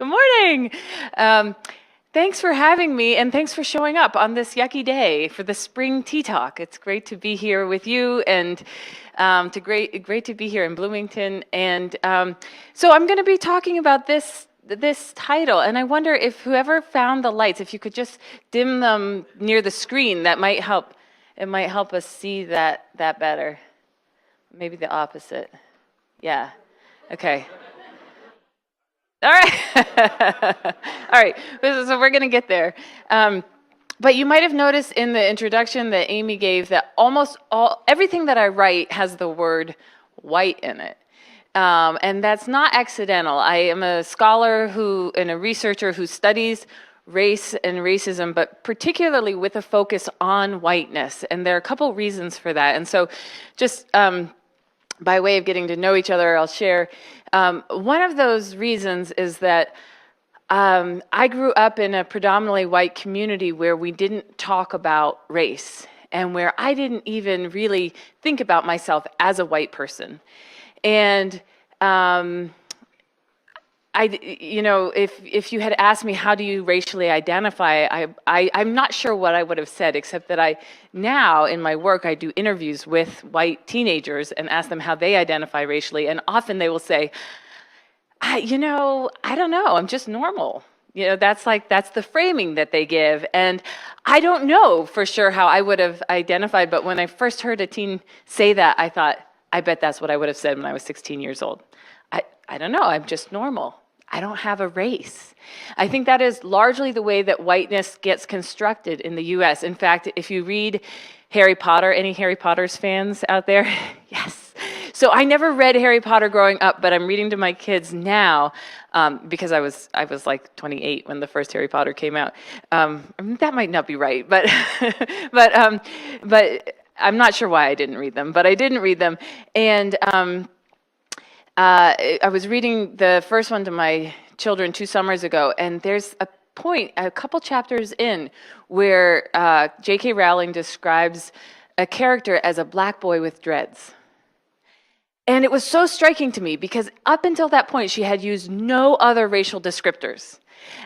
Good morning. Um, Thanks for having me, and thanks for showing up on this yucky day for the spring tea talk. It's great to be here with you, and great to be here in Bloomington. And so I'm going to be talking about this title, and I wonder if whoever found the lights, if you could just dim them near the screen, that might help. It might help us see that better. Maybe the opposite. Yeah. Okay. All right. All right. So we're going to get there. But you might have noticed in the introduction that Amy gave that everything that I write has the word white in it. And that's not accidental. I am a scholar and a researcher who studies race and racism, but particularly with a focus on whiteness. And there are a couple reasons for that. And so just by way of getting to know each other, I'll share. One of those reasons is that I grew up in a predominantly white community where we didn't talk about race and where I didn't even really think about myself as a white person. And if you had asked me how do you racially identify, I'm not sure what I would have said, except that now in my work I do interviews with white teenagers and ask them how they identify racially, and often they will say, I don't know, I'm just normal. That's the framing that they give, and I don't know for sure how I would have identified, but when I first heard a teen say that, I thought, I bet that's what I would have said when I was 16 years old. I don't know, I'm just normal. I don't have a race. I think that is largely the way that whiteness gets constructed in the US. In fact, if you read Harry Potter, any Harry Potter's fans out there? Yes. So I never read Harry Potter growing up, but I'm reading to my kids now because I was like 28 when the first Harry Potter came out. That might not be right, but but I'm not sure why I didn't read them, but I didn't read them. And I was reading the first one to my children 2 summers ago, and there's a point, a couple chapters in, where J.K. Rowling describes a character as a black boy with dreads. And it was so striking to me because up until that point, she had used no other racial descriptors.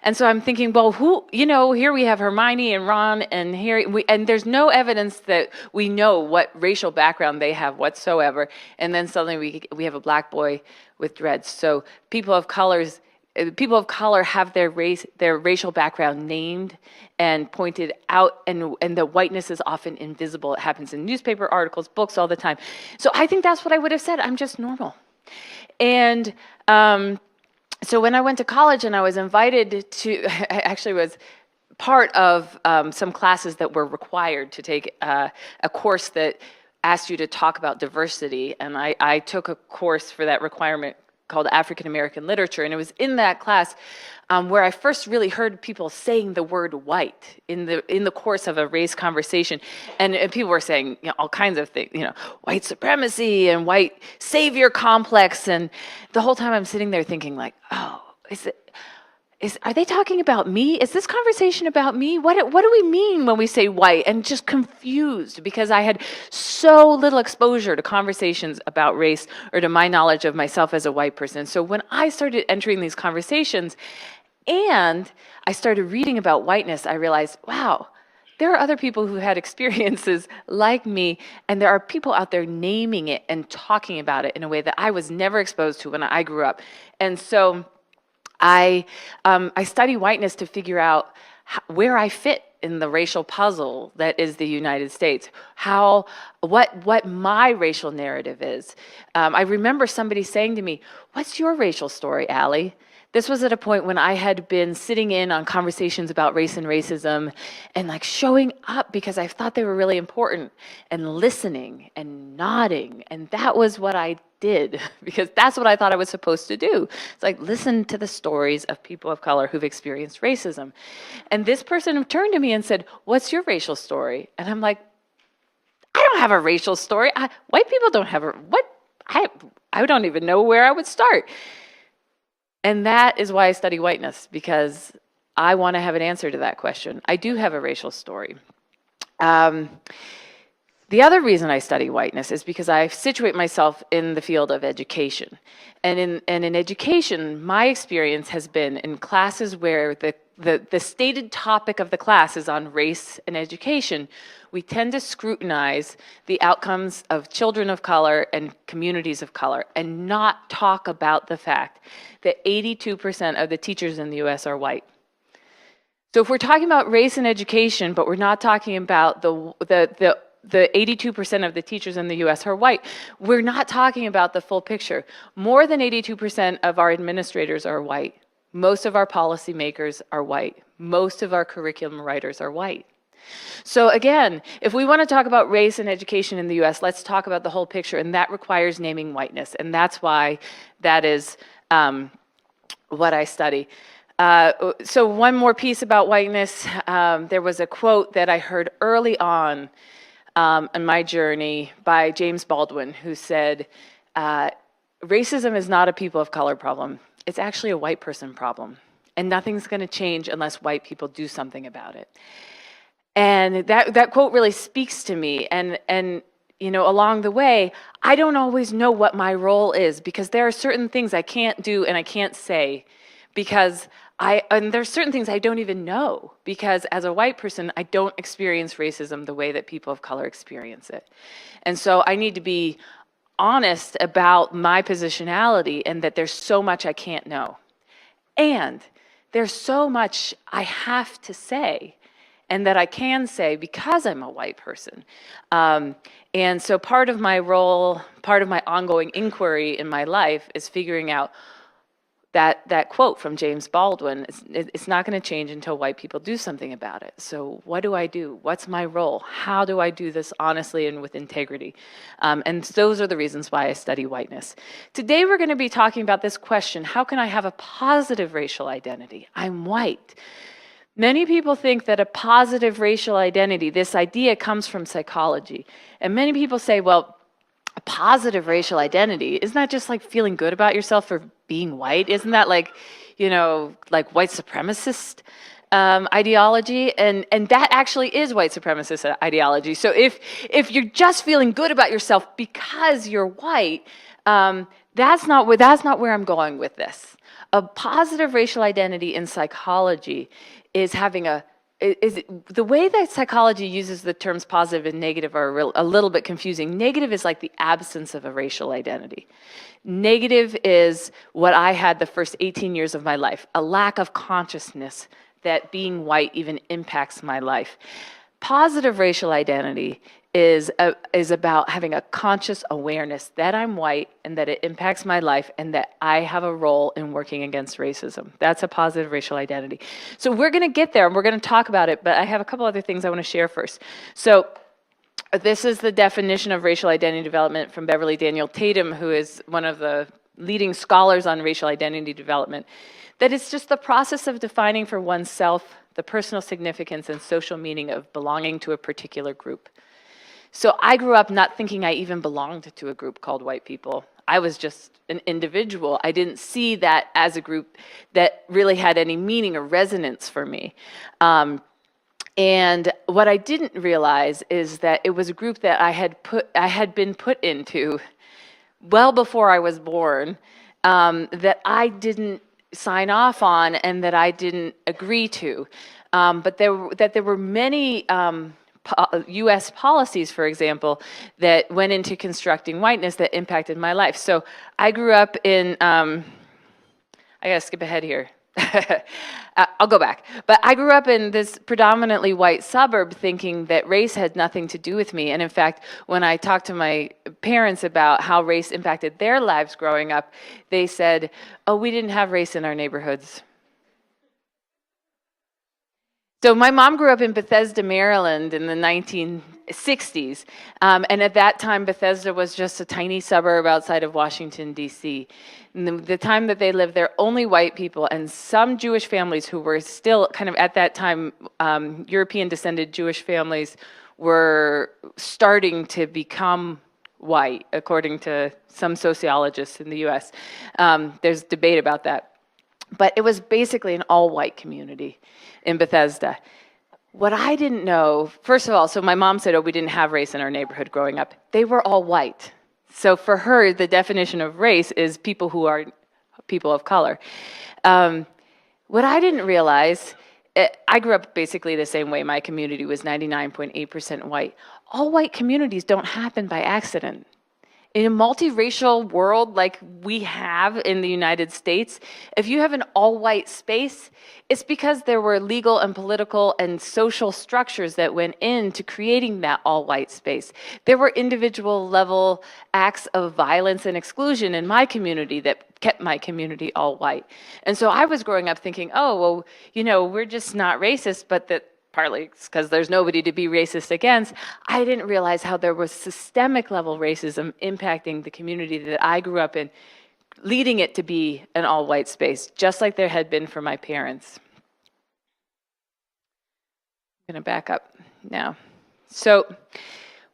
And so I'm thinking, well, here we have Hermione and Ron and Harry, and there's no evidence that we know what racial background they have whatsoever. And then suddenly we have a black boy with dreads. So people of color have their racial background named and pointed out, and the whiteness is often invisible. It happens in newspaper articles, books, all the time. So I think that's what I would have said. I'm just normal. And so when I went to college and I was invited to, I actually was part of some classes that were required to take a course that asked you to talk about diversity. And I took a course for that requirement called African American Literature. And it was in that class where I first really heard people saying the word white in the course of a race conversation. And people were saying all kinds of things, white supremacy and white savior complex. And the whole time I'm sitting there thinking like, oh, are they talking about me? Is this conversation about me? What do we mean when we say white? And just confused because I had so little exposure to conversations about race or to my knowledge of myself as a white person. So when I started entering these conversations and I started reading about whiteness, I realized, wow, there are other people who had experiences like me, and there are people out there naming it and talking about it in a way that I was never exposed to when I grew up. And so I study whiteness to figure out where I fit in the racial puzzle that is the United States, what my racial narrative is. I remember somebody saying to me, "What's your racial story, Allie?" This was at a point when I had been sitting in on conversations about race and racism and like showing up because I thought they were really important and listening and nodding. And that was what I did because that's what I thought I was supposed to do. It's like listen to the stories of people of color who've experienced racism. And this person turned to me and said, "What's your racial story?" And I'm like, I don't have a racial story. White people don't have I don't even know where I would start. And that is why I study whiteness, because I want to have an answer to that question. I do have a racial story. The other reason I study whiteness is because I situate myself in the field of education. And in education, my experience has been in classes where the stated topic of the class is on race and education, we tend to scrutinize the outcomes of children of color and communities of color and not talk about the fact that 82% of the teachers in the US are white. So if we're talking about race and education, but we're not talking about the 82% of the teachers in the US are white, we're not talking about the full picture. More than 82% of our administrators are white. Most of our policymakers are white. Most of our curriculum writers are white. So again, if we want to talk about race and education in the US, let's talk about the whole picture, and that requires naming whiteness, and that's why that is what I study. So one more piece about whiteness. There was a quote that I heard early on in my journey by James Baldwin, who said, racism is not a people of color problem. It's actually a white person problem. And nothing's going to change unless white people do something about it. And that quote really speaks to me. And you know, along the way, I don't always know what my role is, because there are certain things I can't do and I can't say, because and there's certain things I don't even know, because as a white person, I don't experience racism the way that people of color experience it. And so I need to be honest about my positionality, and that there's so much I can't know. And there's so much I have to say, and that I can say because I'm a white person. And so part of my role, part of my ongoing inquiry in my life is figuring out that quote from James Baldwin, it's not going to change until white people do something about it. So what do I do? What's my role? How do I do this honestly and with integrity? And those are the reasons why I study whiteness. Today we're going to be talking about this question: how can I have a positive racial identity? I'm white. Many people think that a positive racial identity, this idea, comes from psychology. And many people say, well, a positive racial identity, isn't that just like feeling good about yourself for being white? Isn't that like, you know, like white supremacist ideology? And that actually is white supremacist ideology. So if you're just feeling good about yourself because you're white, that's not where I'm going with this. A positive racial identity in psychology is having the way that psychology uses the terms positive and negative are a little bit confusing. Negative is like the absence of a racial identity. Negative is what I had the first 18 years of my life, a lack of consciousness that being white even impacts my life. Positive racial identity is about having a conscious awareness that I'm white and that it impacts my life and that I have a role in working against racism. That's a positive racial identity. So we're going to get there and we're going to talk about it, but I have a couple other things I want to share first. So this is the definition of racial identity development from Beverly Daniel Tatum, who is one of the leading scholars on racial identity development, that it's just the process of defining for oneself the personal significance and social meaning of belonging to a particular group. So I grew up not thinking I even belonged to a group called white people. I was just an individual. I didn't see that as a group that really had any meaning or resonance for me. And what I didn't realize is that it was a group that I had been put into well before I was born, that I didn't sign off on and that I didn't agree to. But there were many U.S. policies, for example, that went into constructing whiteness that impacted my life. So I grew up in, I gotta skip ahead here. I'll go back. But I grew up in this predominantly white suburb thinking that race had nothing to do with me. And in fact, when I talked to my parents about how race impacted their lives growing up, they said, oh, we didn't have race in our neighborhoods. So my mom grew up in Bethesda, Maryland in the 1960s. And at that time, Bethesda was just a tiny suburb outside of Washington, D.C. And the time that they lived there, only white people and some Jewish families who were still kind of at that time, European-descended Jewish families were starting to become white, according to some sociologists in the U.S. There's debate about that. But it was basically an all-white community in Bethesda. What I didn't know, first of all, so my mom said, oh, we didn't have race in our neighborhood growing up. They were all white. So for her, the definition of race is people who are people of color. What I didn't realize, I grew up basically the same way. My community was 99.8% white. All white communities don't happen by accident. In a multiracial world like we have in the United States, if you have an all-white space, it's because there were legal and political and social structures that went into creating that all-white space. There were individual level acts of violence and exclusion in my community that kept my community all white. And so I was growing up thinking, oh, well, you know, we're just not racist, but that partly because there's nobody to be racist against. I didn't realize how there was systemic level racism impacting the community that I grew up in, leading it to be an all-white space, just like there had been for my parents. I'm going to back up now. So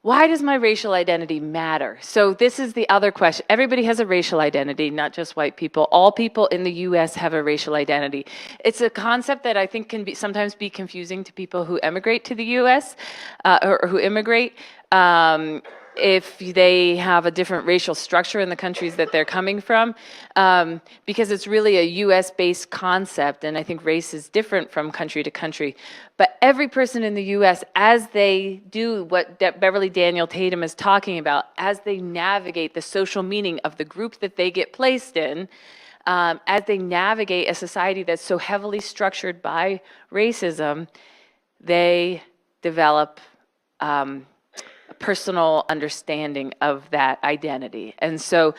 why does my racial identity matter? So this is the other question. Everybody has a racial identity, not just white people. All people in the US have a racial identity. It's a concept that I think can sometimes be confusing to people who emigrate to the US or who immigrate. If they have a different racial structure in the countries that they're coming from, because it's really a US-based concept, and I think race is different from country to country. But every person in the US, as they do what Beverly Daniel Tatum is talking about, as they navigate the social meaning of the group that they get placed in, as they navigate a society that's so heavily structured by racism, they develop personal understanding of that identity. And so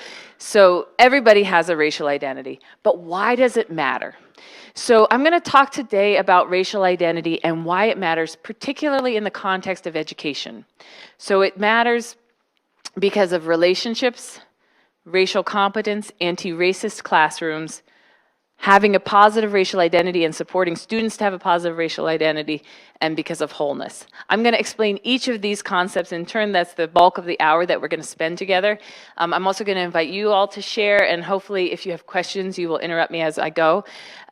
everybody has a racial identity, but why does it matter? So I'm going to talk today about racial identity and why it matters, particularly in the context of education. So it matters because of relationships, racial competence, anti-racist classrooms, having a positive racial identity and supporting students to have a positive racial identity, and because of wholeness. I'm going to explain each of these concepts in turn. That's the bulk of the hour that we're going to spend together. I'm also going to invite you all to share, and hopefully if you have questions, you will interrupt me as I go.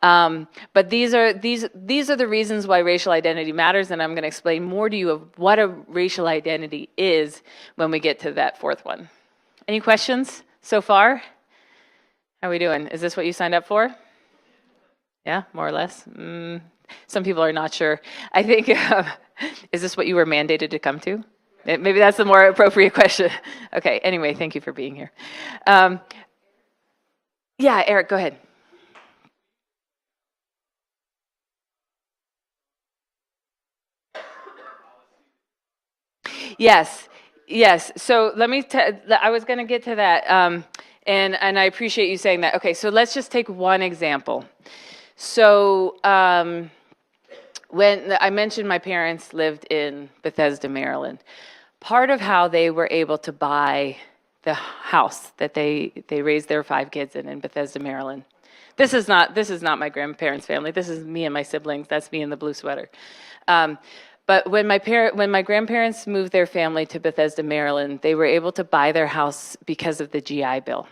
But these are the reasons why racial identity matters, and I'm going to explain more to you of what a racial identity is when we get to that fourth one. Any questions so far? How are we doing? Is this what you signed up for? Yeah, more or less. Some people are not sure. I think, is this what you were mandated to come to? Maybe that's the more appropriate question. Okay, anyway, thank you for being here. Yeah, Eric, go ahead. Yes. So let me, I was going to get to that, and I appreciate you saying that. Okay, so let's just take one example. So when I mentioned my parents lived in Bethesda, Maryland, part of how they were able to buy the house that they raised their 5 kids in Bethesda, Maryland. This is not my grandparents' family. This is me and my siblings. That's me in the blue sweater. But when my grandparents moved their family to Bethesda, Maryland, they were able to buy their house because of the GI Bill.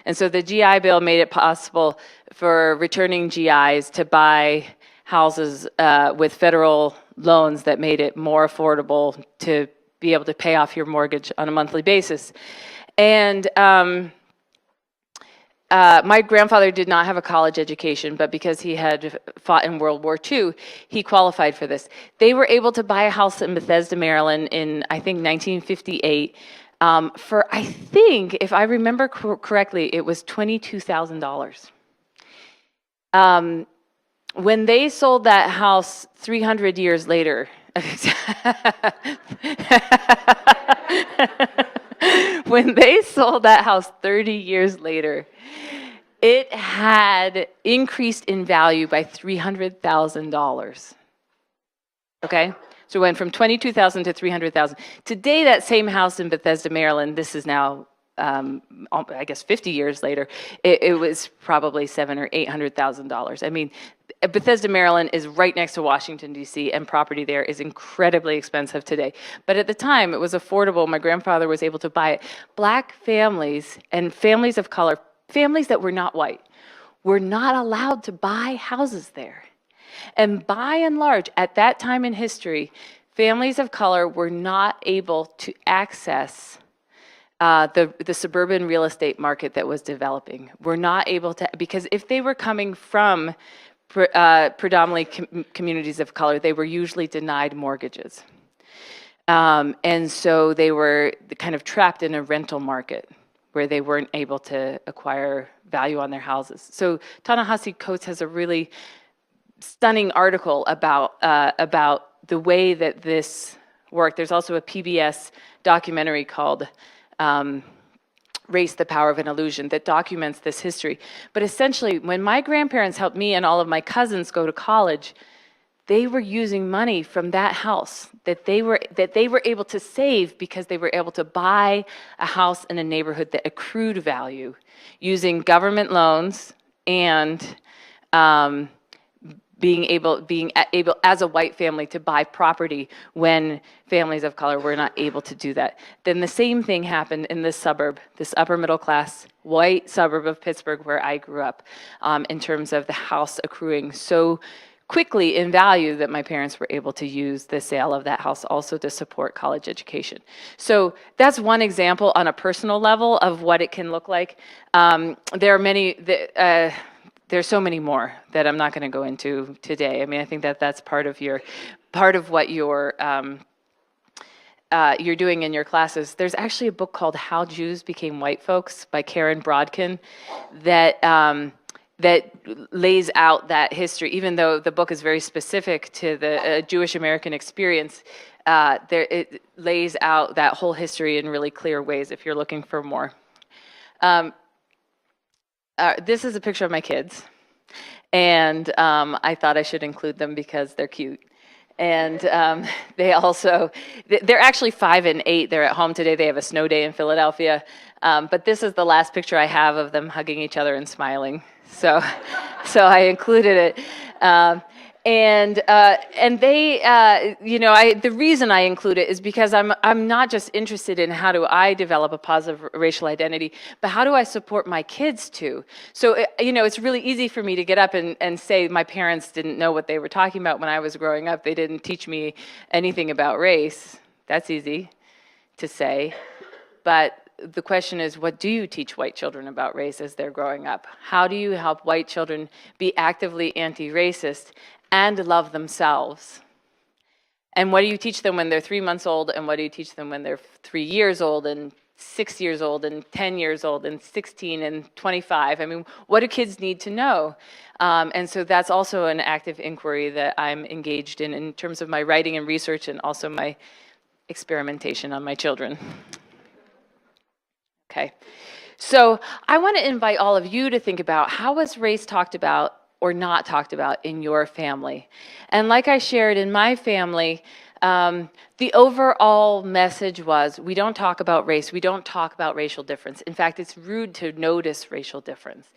And so the GI Bill made it possible for returning GIs to buy houses with federal loans that made it more affordable to be able to pay off your mortgage on a monthly basis. And my grandfather did not have a college education, but because he had fought in World War II, he qualified for this. They were able to buy a house in Bethesda, Maryland in, I think, 1958. For, I think, if I remember correctly, it was $22,000. When they sold that house 300 years later, when they sold that house 30 years later, it had increased in value by $300,000. Okay? So it went from $22,000 to $300,000. Today, that same house in Bethesda, Maryland, this is now, I guess, 50 years later, it was probably $700,000 or $800,000. I mean, Bethesda, Maryland is right next to Washington, D.C., and property there is incredibly expensive today. But at the time, it was affordable. My grandfather was able to buy it. Black families and families of color, families that were not white, were not allowed to buy houses there. And by and large, at that time in history, families of color were not able to access the suburban real estate market that was developing. Were not able to, because if they were coming from predominantly communities of color, they were usually denied mortgages. And so they were kind of trapped in a rental market where they weren't able to acquire value on their houses. So Ta-Nehisi Coates has a really stunning article about the way that this worked. There's also a PBS documentary called Race, the Power of an Illusion that documents this history. But essentially, when my grandparents helped me and all of my cousins go to college, they were using money from that house that they were able to save because they were able to buy a house in a neighborhood that accrued value using government loans and being able as a white family to buy property when families of color were not able to do that. Then the same thing happened in this suburb, this upper middle class white suburb of Pittsburgh where I grew up, in terms of the house accruing so quickly in value that my parents were able to use the sale of that house also to support college education. So that's one example on a personal level of what it can look like. There are many, there's so many more that I'm not going to go into today. I mean, I think that that's part of what you're doing in your classes. There's actually a book called How Jews Became White Folks by Karen Brodkin that lays out that history. Even though the book is very specific to the Jewish American experience, it lays out that whole history in really clear ways if you're looking for more. This is a picture of my kids, and I thought I should include them because they're cute. And they're actually 5 and 8. They're at home today. They have a snow day in Philadelphia. But this is the last picture I have of them hugging each other and smiling. So I included it. And they, the reason I include it is because I'm not just interested in how do I develop a positive racial identity, but how do I support my kids too? So, it's really easy for me to get up and say my parents didn't know what they were talking about when I was growing up. They didn't teach me anything about race. That's easy to say. But the question is, what do you teach white children about race as they're growing up? How do you help white children be actively anti-racist and love themselves? And what do you teach them when they're 3 months old, and what do you teach them when they're 3 years old and 6 years old and 10 years old and 16 and 25? I mean, what do kids need to know? And so that's also an active inquiry that I'm engaged in terms of my writing and research and also my experimentation on my children. Okay, so I want to invite all of you to think about how was race talked about or not talked about in your family. And like I shared in my family, the overall message was we don't talk about race, we don't talk about racial difference. In fact, it's rude to notice racial difference.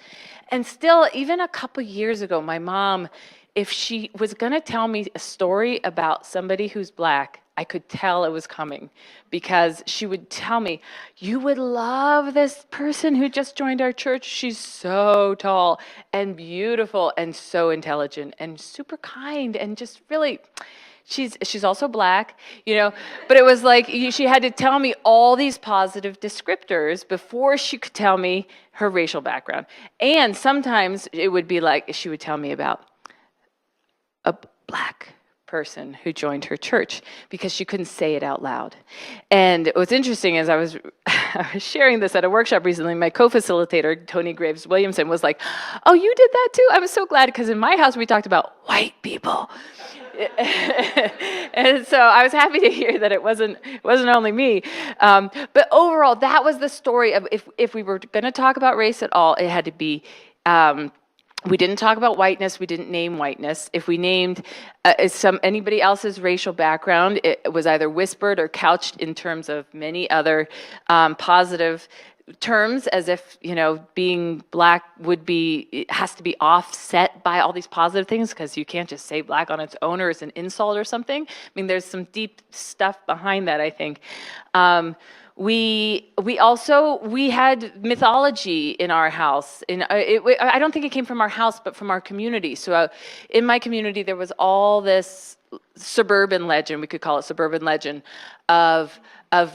And still, even a couple years ago, my mom, if she was going to tell me a story about somebody who's Black, I could tell it was coming because she would tell me, you would love this person who just joined our church. She's so tall and beautiful and so intelligent and super kind and just really, she's also Black, but it was like she had to tell me all these positive descriptors before she could tell me her racial background. And sometimes it would be like she would tell me about a Black person who joined her church because she couldn't say it out loud. And what's interesting is I was sharing this at a workshop recently. My co-facilitator, Tony Graves Williamson, was like, oh, you did that too? I was so glad because in my house we talked about white people. And so I was happy to hear that it wasn't only me. But overall, that was the story of if we were going to talk about race at all, it had to be we didn't talk about whiteness. We didn't name whiteness. If we named anybody else's racial background, it was either whispered or couched in terms of many other positive terms, as if being Black it has to be offset by all these positive things because you can't just say Black on its own or it's an insult or something. I mean, there's some deep stuff behind that, I think. We had mythology in our house. I don't think it came from our house, but from our community. So in my community, there was all this suburban legend, we could call it suburban legend, of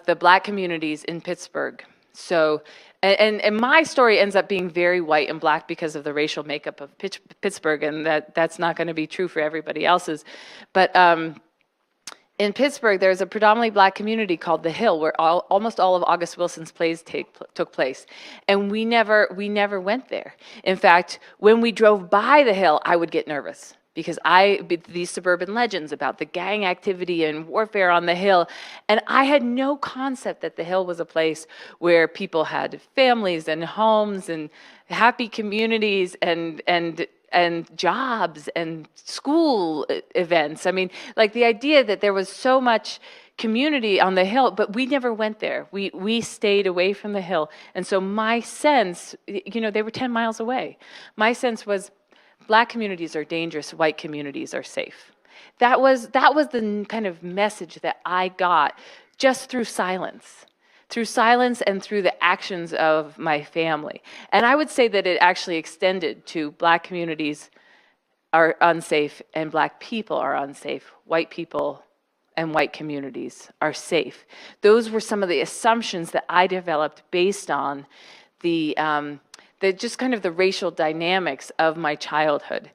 the Black communities in Pittsburgh. So, and my story ends up being very white and Black because of the racial makeup of Pittsburgh, and that's not going to be true for everybody else's. But in Pittsburgh, there's a predominantly Black community called the Hill, where almost all of August Wilson's plays took place, and we never went there. In fact, when we drove by the Hill, I would get nervous because these suburban legends about the gang activity and warfare on the Hill, and I had no concept that the Hill was a place where people had families and homes and happy communities and jobs and school events. I mean, like the idea that there was so much community on the Hill, but we never went there. We stayed away from the Hill. And so my sense, they were 10 miles away. My sense was Black communities are dangerous, white communities are safe. That was the kind of message that I got just through silence and through the actions of my family. And I would say that it actually extended to Black communities are unsafe and Black people are unsafe. White people and white communities are safe. Those were some of the assumptions that I developed based on the just kind of the racial dynamics of my childhood.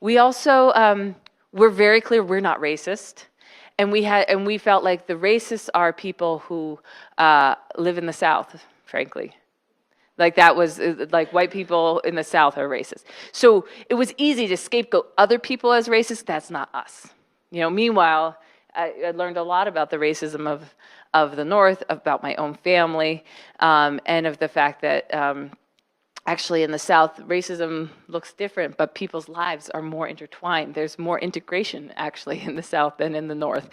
We also were very clear we're not racist. And we felt like the racists are people who live in the South, frankly. Like that was like white people in the South are racist. So it was easy to scapegoat other people as racist. That's not us. Meanwhile, I learned a lot about the racism of the North, about my own family, and of the fact that actually, in the South, racism looks different, but people's lives are more intertwined. There's more integration, actually, in the South than in the North.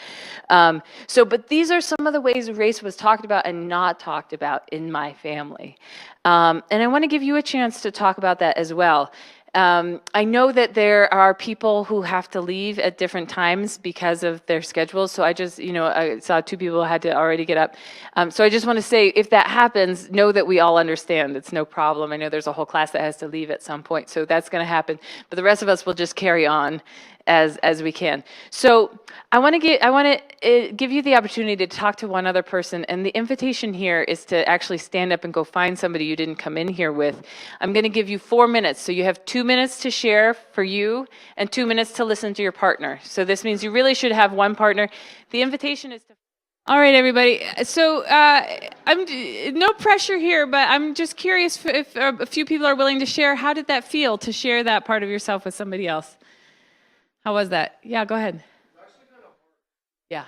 But these are some of the ways race was talked about and not talked about in my family. And I want to give you a chance to talk about that as well. I know that there are people who have to leave at different times because of their schedules. So I just, I saw 2 people had to already get up. So I just want to say, if that happens, know that we all understand. It's no problem. I know there's a whole class that has to leave at some point. So that's going to happen. But the rest of us will just carry on as we can. So I want to give you the opportunity to talk to one other person, and the invitation here is to actually stand up and go find somebody you didn't come in here with. I'm going to give you 4 minutes, so you have 2 minutes to share for you and 2 minutes to listen to your partner. So this means you really should have one partner. The invitation is to... All right, everybody. So I'm no pressure here, but I'm just curious if a few people are willing to share. How did that feel to share that part of yourself with somebody else? How was that? Yeah, go ahead. Yeah.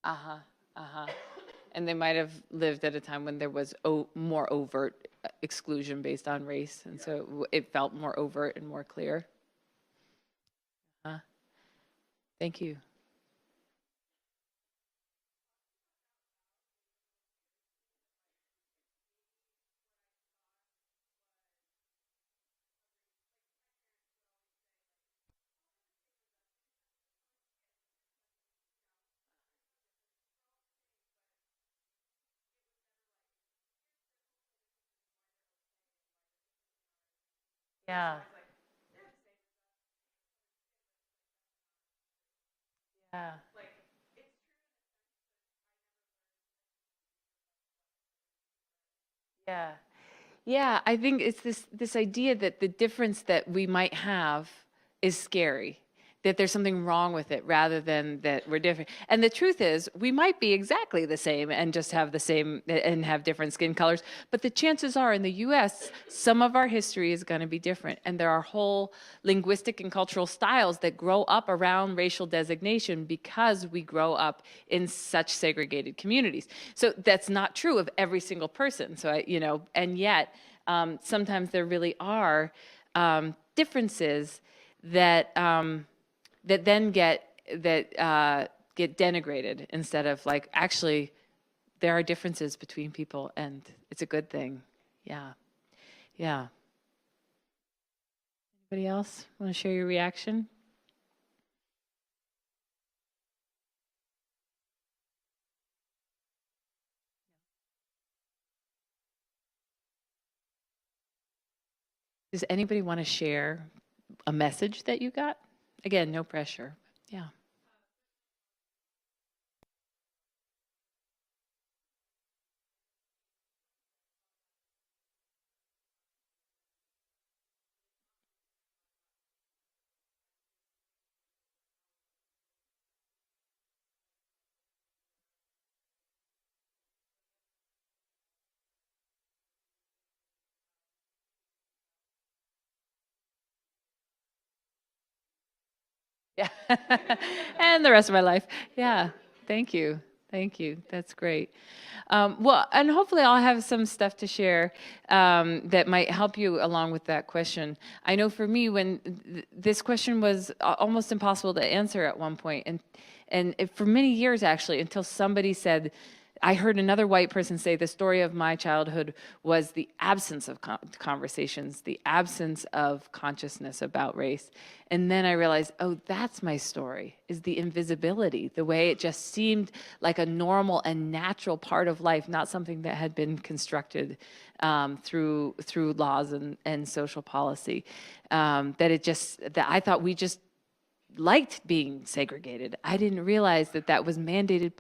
Uh-huh. Uh-huh. And they might have lived at a time when there was more overt exclusion based on race, and so it felt more overt and more clear. Thank you. Yeah. Yeah. Yeah. Yeah, I think it's this idea that the difference that we might have is scary. that there's something wrong with it rather than that we're different. And the truth is, we might be exactly the same and just have the same and have different skin colors. But the chances are in the US, some of our history is going to be different. And there are whole linguistic and cultural styles that grow up around racial designation because we grow up in such segregated communities. So that's not true of every single person. So, and yet sometimes there really are differences that that then get denigrated instead of like, actually there are differences between people and it's a good thing. Yeah. Anybody else want to share your reaction? Does anybody want to share a message that you got? Again, no pressure. Yeah. Yeah. And the rest of my life. Yeah. Thank you. Thank you. That's great. Well, and hopefully I'll have some stuff to share that might help you along with that question. I know for me, when this question was almost impossible to answer at one point, and for many years actually, until somebody said, I heard another white person say the story of my childhood was the absence of conversations, the absence of consciousness about race. And then I realized, oh, that's my story, is the invisibility, the way it just seemed like a normal and natural part of life, not something that had been constructed through laws and social policy. That I thought we just liked being segregated. I didn't realize that was mandated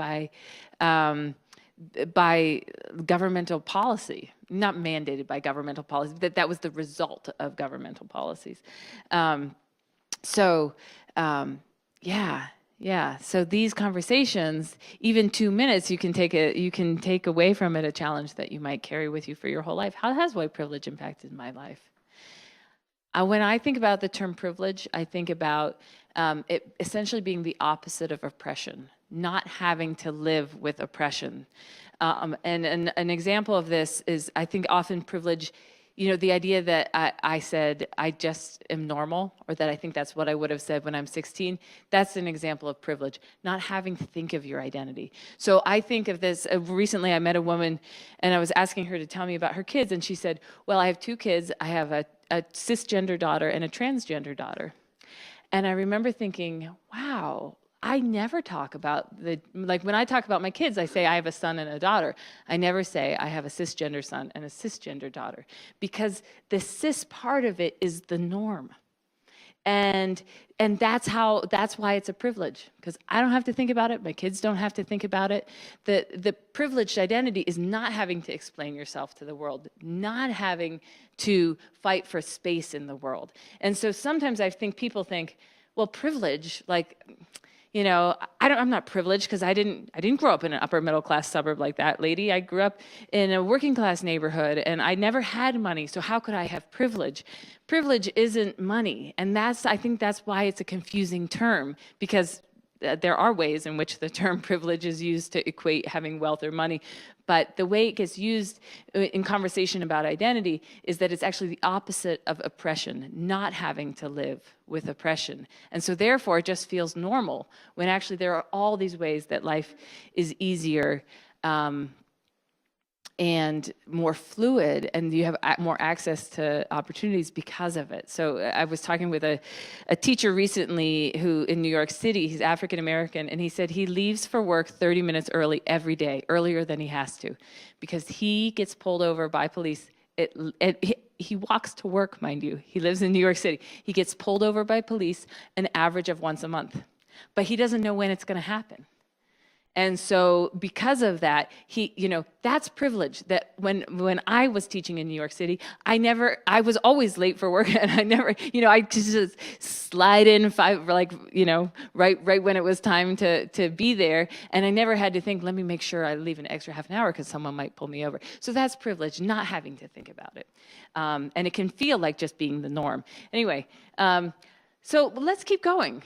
by governmental policy, not mandated by governmental policy, that was the result of governmental policies. Yeah. So these conversations, even 2 minutes, you can take away from it a challenge that you might carry with you for your whole life. How has white privilege impacted my life? When I think about the term privilege, I think about it essentially being the opposite of oppression, not having to live with oppression. And an example of this is, I think often privilege, the idea that I said, I just am normal, or that I think that's what I would have said when I'm 16, that's an example of privilege, not having to think of your identity. So I think of this, recently I met a woman and I was asking her to tell me about her kids, and she said, well, I have 2 kids. I have a cisgender daughter and a transgender daughter. And I remember thinking, wow, I never talk about when I talk about my kids, I say I have a son and a daughter. I never say I have a cisgender son and a cisgender daughter, because the cis part of it is the norm. And that's why it's a privilege, because I don't have to think about it. My kids don't have to think about it. The privileged identity is not having to explain yourself to the world, not having to fight for space in the world. And so sometimes I think people think, well, privilege, I'm not privileged because I didn't grow up in an upper middle class suburb like that lady. I grew up in a working class neighborhood and I never had money. So how could I have privilege? Privilege isn't money. And I think that's why it's a confusing term, because there are ways in which the term privilege is used to equate having wealth or money. But the way it gets used in conversation about identity is that it's actually the opposite of oppression, not having to live with oppression. And so therefore, it just feels normal, when actually there are all these ways that life is easier and more fluid, and you have more access to opportunities because of it. So I was talking with a teacher recently who in New York City, he's African American, and he said he leaves for work 30 minutes early every day, earlier than he has to, because he gets pulled over by police. He walks to work, mind you. He lives in New York City. He gets pulled over by police an average of once a month, but he doesn't know when it's going to happen. And so because of that, that's privilege. That when I was teaching in New York City, I was always late for work, and I never, I just slide in right when it was time to be there, and I never had to think, let me make sure I leave an extra half an hour because someone might pull me over. So that's privilege, not having to think about it, and it can feel like just being the norm. Anyway. So let's keep going.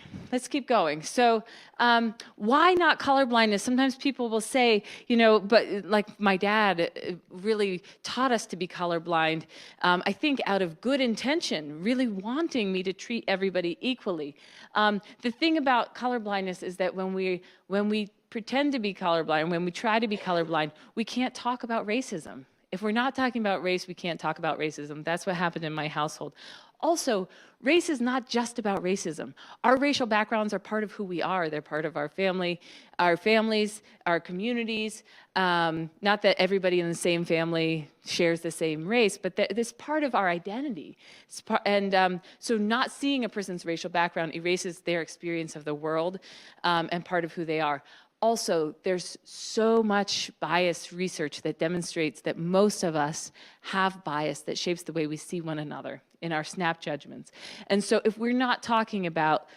So why not colorblindness? Sometimes people will say, but like my dad really taught us to be colorblind, I think out of good intention, really wanting me to treat everybody equally. The thing about colorblindness is that when we pretend to be colorblind, when we try to be colorblind, we can't talk about racism. If we're not talking about race, we can't talk about racism. That's what happened in my household. Also, race is not just about racism. Our racial backgrounds are part of who we are. They're part of our families, our communities. Not that everybody in the same family shares the same race, but this part of our identity. So not seeing a person's racial background erases their experience of the world and part of who they are. Also, there's so much bias research that demonstrates that most of us have bias that shapes the way we see one another in our snap judgments. And so if we're not talking about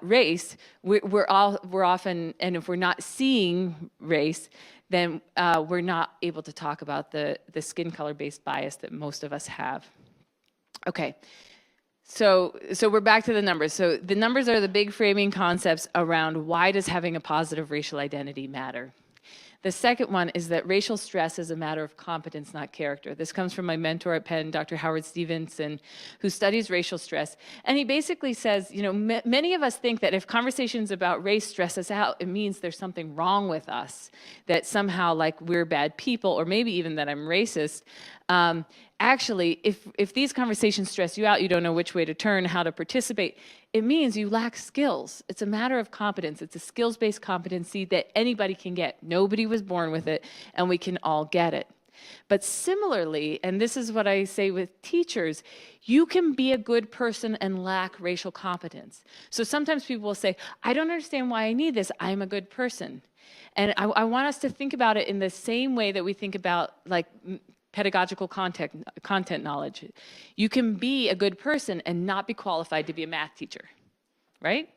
race, we're often, and if we're not seeing race, then we're not able to talk about the skin color-based bias that most of us have. Okay. So we're back to the numbers. So the numbers are the big framing concepts around why does having a positive racial identity matter. The second one is that racial stress is a matter of competence, not character. This comes from my mentor at Penn, Dr. Howard Stevenson, who studies racial stress. And he basically says, many of us think that if conversations about race stress us out, it means there's something wrong with us, that somehow like we're bad people, or maybe even that I'm racist. Actually, if these conversations stress you out, you don't know which way to turn, how to participate, it means you lack skills. It's a matter of competence. It's a skills-based competency that anybody can get. Nobody was born with it, and we can all get it. But similarly, and this is what I say with teachers, you can be a good person and lack racial competence. So sometimes people will say, I don't understand why I need this. I'm a good person. And I want us to think about it in the same way that we think about like pedagogical content knowledge. You can be a good person and not be qualified to be a math teacher, right?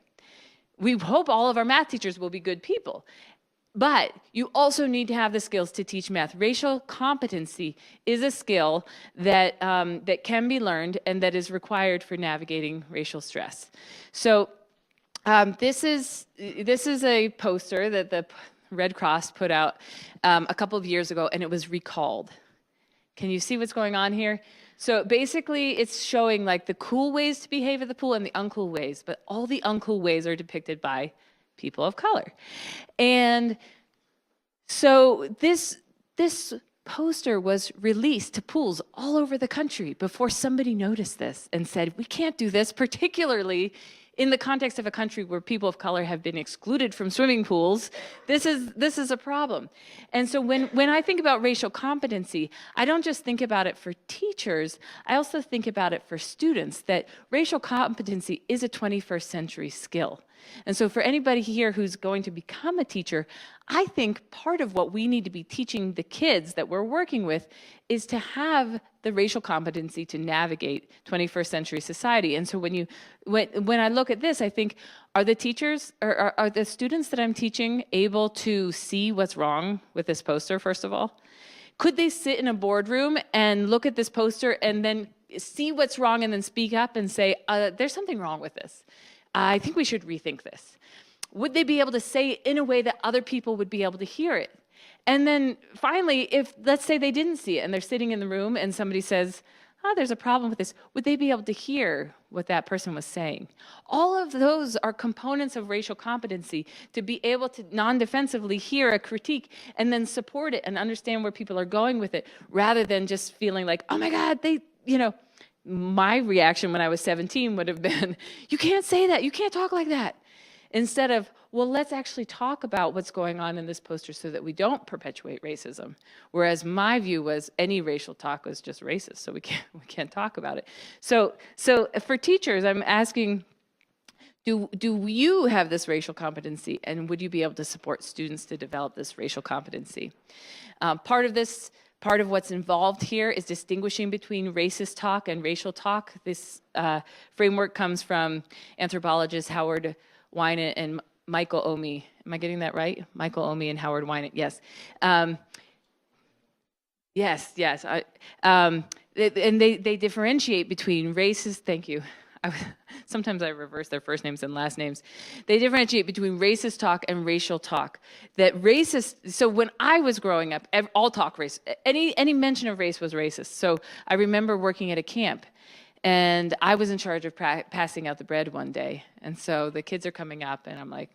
We hope all of our math teachers will be good people. But you also need to have the skills to teach math. Racial competency is a skill that, that can be learned and that is required for navigating racial stress. So this is a poster that the Red Cross put out a couple of years ago, and it was recalled. Can you see what's going on here? So basically, it's showing like the cool ways to behave at the pool and the uncool ways, but all the uncool ways are depicted by people of color. And so this poster was released to pools all over the country before somebody noticed this and said, we can't do this, particularly in the context of a country where people of color have been excluded from swimming pools. This is a problem. And so when I think about racial competency, I don't just think about it for teachers, I also think about it for students, that racial competency is a 21st century skill. And so for anybody here who's going to become a teacher, I think part of what we need to be teaching the kids that we're working with is to have the racial competency to navigate 21st century society. And so when I look at this, I think, are the teachers, or are the students that I'm teaching able to see what's wrong with this poster, first of all? Could they sit in a boardroom and look at this poster and then see what's wrong and then speak up and say, there's something wrong with this. I think we should rethink this. Would they be able to say it in a way that other people would be able to hear it? And then finally, if let's say they didn't see it and they're sitting in the room and somebody says, oh, there's a problem with this, would they be able to hear what that person was saying? All of those are components of racial competency, to be able to non-defensively hear a critique and then support it and understand where people are going with it, rather than just feeling like, oh my God, my reaction when I was 17 would have been, you can't say that, you can't talk like that. Instead of, well, let's actually talk about what's going on in this poster so that we don't perpetuate racism. Whereas my view was any racial talk was just racist, so we can't talk about it. So for teachers, I'm asking Do you have this racial competency, and would you be able to support students to develop this racial competency? Part of what's involved here is distinguishing between racist talk and racial talk. This framework comes from anthropologists Howard Wynant and Michael Omi. Am I getting that right? Michael Omi and Howard Wynant, yes. Yes. And they differentiate between racist, thank you. Sometimes I reverse their first names and last names. They differentiate between racist talk and racial talk. That racist, so when I was growing up, all talk race, any mention of race was racist. So I remember working at a camp, and I was in charge of passing out the bread one day. And so the kids are coming up, and I'm like,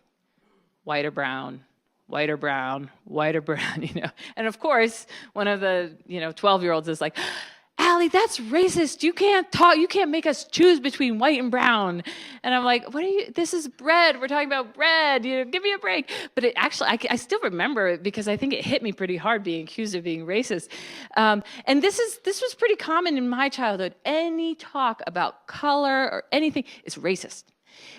white or brown, white or brown, white or brown, you know. And of course, one of the 12-year-olds is like, Allie, that's racist. You can't make us choose between white and brown. And I'm like, this is bread. We're talking about bread. Give me a break. But it actually, I still remember it because I think it hit me pretty hard being accused of being racist. And this was pretty common in my childhood. Any talk about color or anything is racist.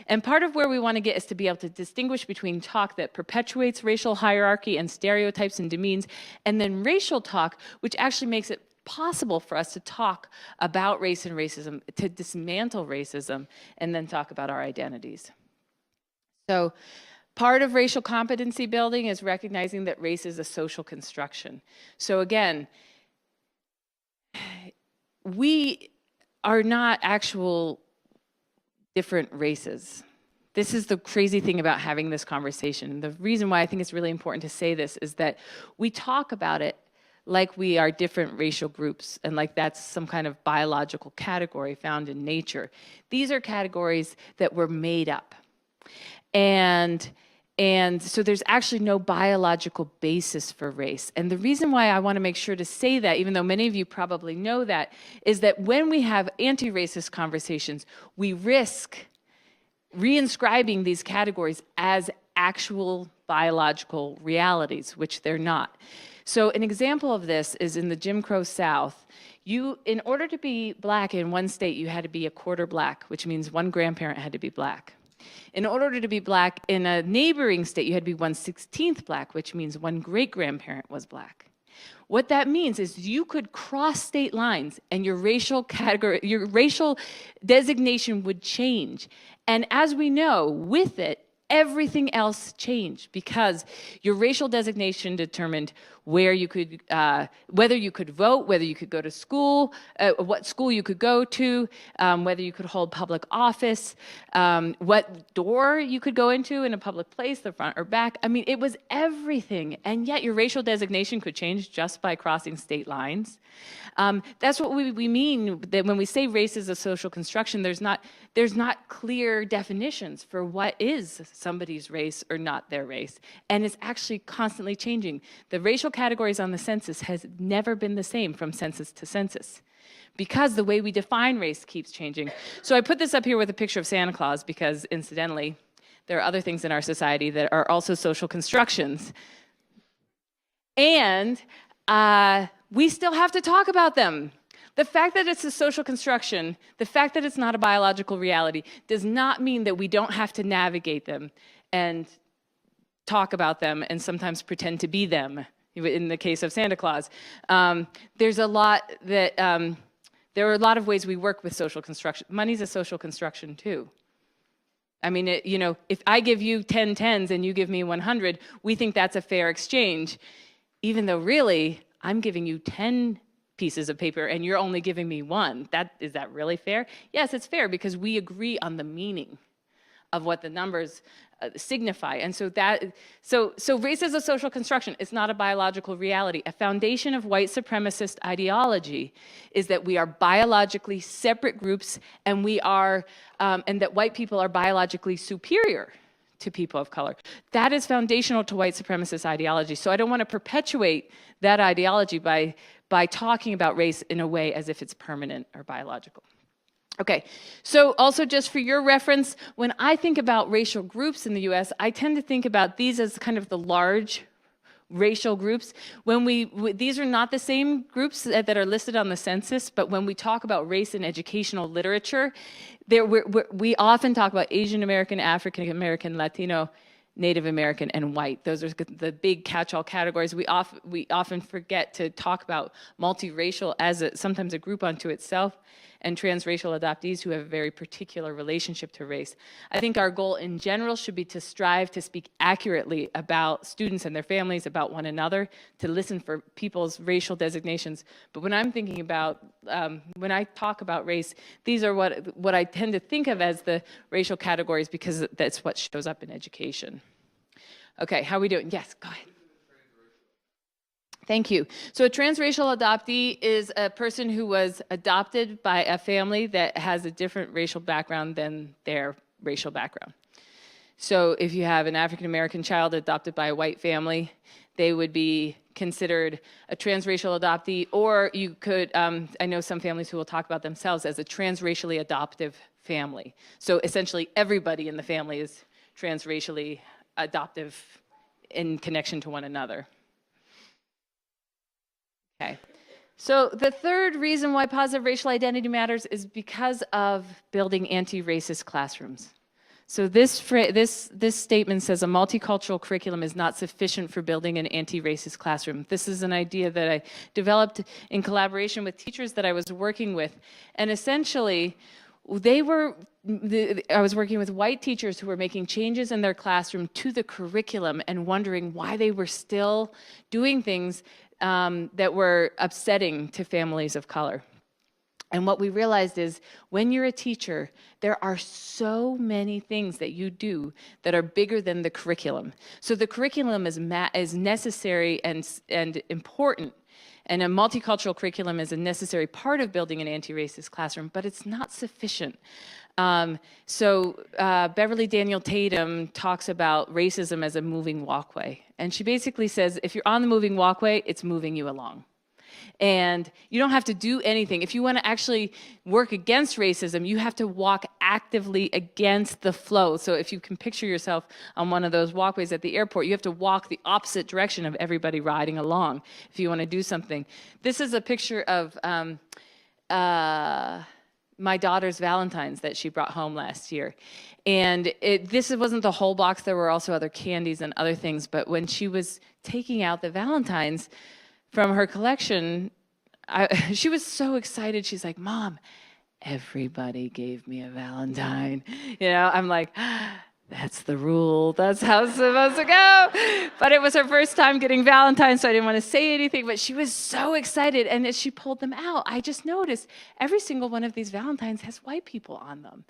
And part of where we want to get is to be able to distinguish between talk that perpetuates racial hierarchy and stereotypes and demeans, and then racial talk, which actually makes it possible for us to talk about race and racism, to dismantle racism, and then talk about our identities. So part of racial competency building is recognizing that race is a social construction. So again, we are not actual different races. This is the crazy thing about having this conversation. The reason why I think it's really important to say this is that we talk about it like we are different racial groups and like that's some kind of biological category found in nature. These are categories that were made up. And so there's actually no biological basis for race. And the reason why I want to make sure to say that, even though many of you probably know that, is that when we have anti-racist conversations, we risk reinscribing these categories as actual biological realities, which they're not. So an example of this is in the Jim Crow South. In order to be black in one state, you had to be a quarter black, which means one grandparent had to be black. In order to be black in a neighboring state, you had to be 1/16 black, which means one great-grandparent was black. What that means is you could cross state lines and your racial designation would change. And as we know, with it, everything else changed because your racial designation determined where you could, whether you could vote, whether you could go to school, what school you could go to, whether you could hold public office, what door you could go into in a public place, the front or back. I mean, it was everything. And yet your racial designation could change just by crossing state lines. That's what we mean that when we say race is a social construction, there's not clear definitions for what is somebody's race or not their race. And it's actually constantly changing. The racial categories on the census has never been the same from census to census because the way we define race keeps changing. So I put this up here with a picture of Santa Claus because, incidentally, there are other things in our society that are also social constructions. And we still have to talk about them. The fact that it's a social construction, the fact that it's not a biological reality, does not mean that we don't have to navigate them and talk about them and sometimes pretend to be them. In the case of Santa Claus, there are a lot of ways we work with social construction. Money's a social construction too. I mean, if I give you 10 tens and you give me 100, we think that's a fair exchange, even though really I'm giving you 10 pieces of paper and you're only giving me one. Is that really fair? Yes, it's fair because we agree on the meaning of what the numbers signify. And so race is a social construction. It's not a biological reality. A foundation of white supremacist ideology is that we are biologically separate groups and and that white people are biologically superior to people of color. That is foundational to white supremacist ideology. So I don't want to perpetuate that ideology by talking about race in a way as if it's permanent or biological. Okay, so also just for your reference, when I think about racial groups in the US, I tend to think about these as kind of the large racial groups. These are not the same groups that are listed on the census, but when we talk about race in educational literature, we often talk about Asian American, African American, Latino, Native American, and white. Those are the big catch-all categories. We often forget to talk about multiracial as sometimes a group unto itself, and transracial adoptees who have a very particular relationship to race. I think our goal in general should be to strive to speak accurately about students and their families, about one another, to listen for people's racial designations. But when I'm thinking about, when I talk about race, these are what I tend to think of as the racial categories, because that's what shows up in education. Okay, how are we doing? Yes, go ahead. Thank you. So a transracial adoptee is a person who was adopted by a family that has a different racial background than their racial background. So if you have an African American child adopted by a white family, they would be considered a transracial adoptee, or you could, I know some families who will talk about themselves as a transracially adoptive family. So essentially everybody in the family is transracially adoptive in connection to one another. Okay, so the third reason why positive racial identity matters is because of building anti-racist classrooms. So this statement says a multicultural curriculum is not sufficient for building an anti-racist classroom. This is an idea that I developed in collaboration with teachers that I was working with, and essentially I was working with white teachers who were making changes in their classroom to the curriculum and wondering why they were still doing things that were upsetting to families of color. And what we realized is when you're a teacher, there are so many things that you do that are bigger than the curriculum. So the curriculum is necessary and important. And a multicultural curriculum is a necessary part of building an anti-racist classroom, but it's not sufficient. Beverly Daniel Tatum talks about racism as a moving walkway. And she basically says, if you're on the moving walkway, it's moving you along. And you don't have to do anything. If you want to actually work against racism, you have to walk actively against the flow. So if you can picture yourself on one of those walkways at the airport, you have to walk the opposite direction of everybody riding along if you want to do something. This is a picture of my daughter's Valentine's that she brought home last year. And this wasn't the whole box. There were also other candies and other things. But when she was taking out the Valentine's from her collection, she was so excited. She's like, Mom, everybody gave me a Valentine. You know, I'm like, that's the rule. That's how it's supposed to go. But it was her first time getting Valentine's, so I didn't want to say anything. But she was so excited. And as she pulled them out, I just noticed every single one of these Valentines has white people on them.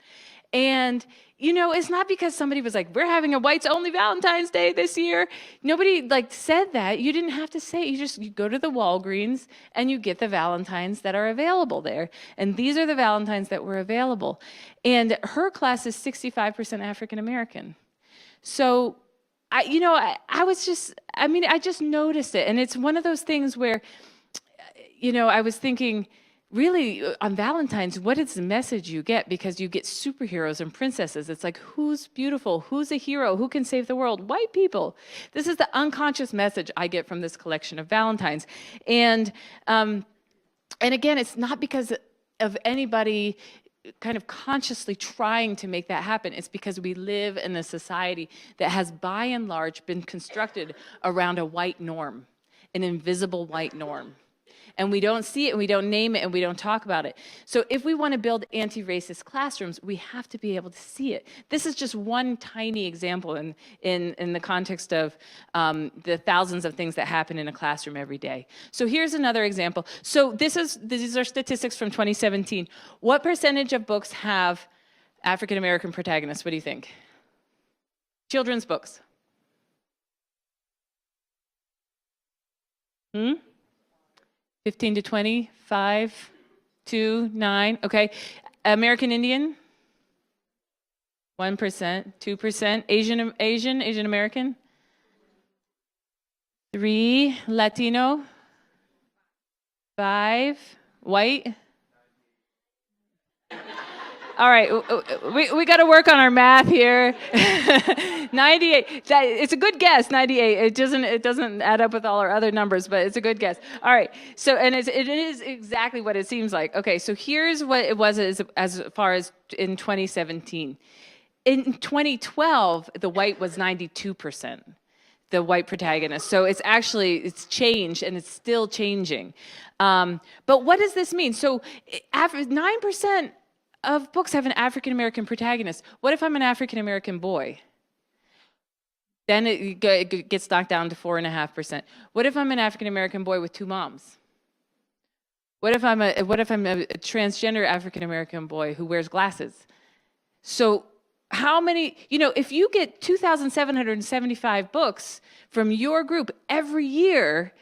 And, you know, it's not because somebody was like, we're having a whites-only Valentine's Day this year. Nobody, said that. You didn't have to say it. You go to the Walgreens and you get the Valentines that are available there. And these are the Valentines that were available. And her class is 65% African American. So, I just noticed it. And it's one of those things where, I was thinking, really, on Valentine's, what is the message you get? Because you get superheroes and princesses. It's like, who's beautiful? Who's a hero? Who can save the world? White people. This is the unconscious message I get from this collection of Valentines. And again, it's not because of anybody kind of consciously trying to make that happen. It's because we live in a society that has, by and large, been constructed around a white norm, an invisible white norm. And we don't see it, and we don't name it, and we don't talk about it. So if we want to build anti-racist classrooms, we have to be able to see it. This is just one tiny example in the context of the thousands of things that happen in a classroom every day. So here's another example. So these are statistics from 2017. What percentage of books have African American protagonists? What do you think? Children's books. 15 to 20, 5, 2, 9, okay. American Indian? 1%, 2%. Asian American? 3. Latino? 5. White? All right, we got to work on our math here. 98. It's a good guess. 98. It doesn't add up with all our other numbers, but it's a good guess. All right. So it is exactly what it seems like. Okay. So here's what it was as far as in 2017. In 2012, the white was 92%. The white protagonist. So it's changed, and it's still changing. But what does this mean? So 9% of books have an African American protagonist. What if I'm an African American boy? Then it gets knocked down to 4.5%. What if I'm an African American boy with 2 moms? What if I'm a transgender African American boy who wears glasses? So how many, if you get 2,775 books from your group every year,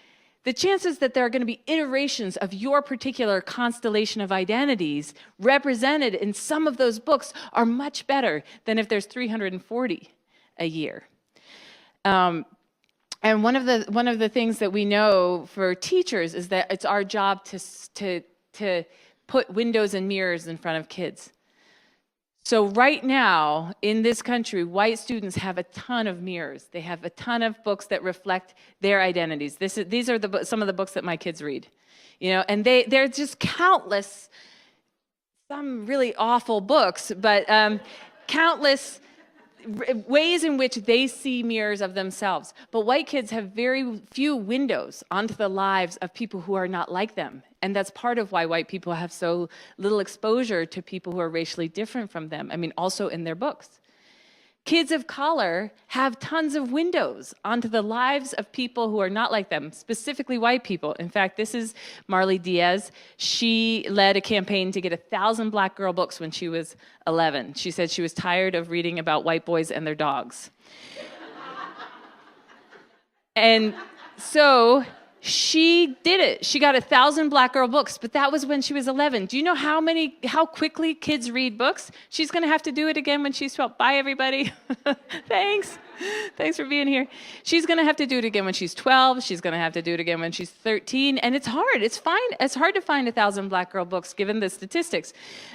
the chances that there are going to be iterations of your particular constellation of identities represented in some of those books are much better than if there's 340 a year. And one of the things that we know for teachers is that it's our job to put windows and mirrors in front of kids. So right now, in this country, white students have a ton of mirrors. They have a ton of books that reflect their identities. These are some of the books that my kids read. And they're just countless, some really awful books, but countless ways in which they see mirrors of themselves. But white kids have very few windows onto the lives of people who are not like them. And that's part of why white people have so little exposure to people who are racially different from them. I mean, also in their books. Kids of color have tons of windows onto the lives of people who are not like them, specifically white people. In fact, this is Marley Diaz. She led a campaign to get 1,000 black girl books when she was 11. She said she was tired of reading about white boys and their dogs. And so she did it. She got 1,000 black girl books, but that was when she was 11. Do you know how quickly kids read books? She's going to have to do it again when she's 12. Bye, everybody. Thanks. Thanks for being here. She's going to have to do it again when she's 12. She's going to have to do it again when she's 13. And it's hard. It's hard to find 1,000 black girl books given the statistics.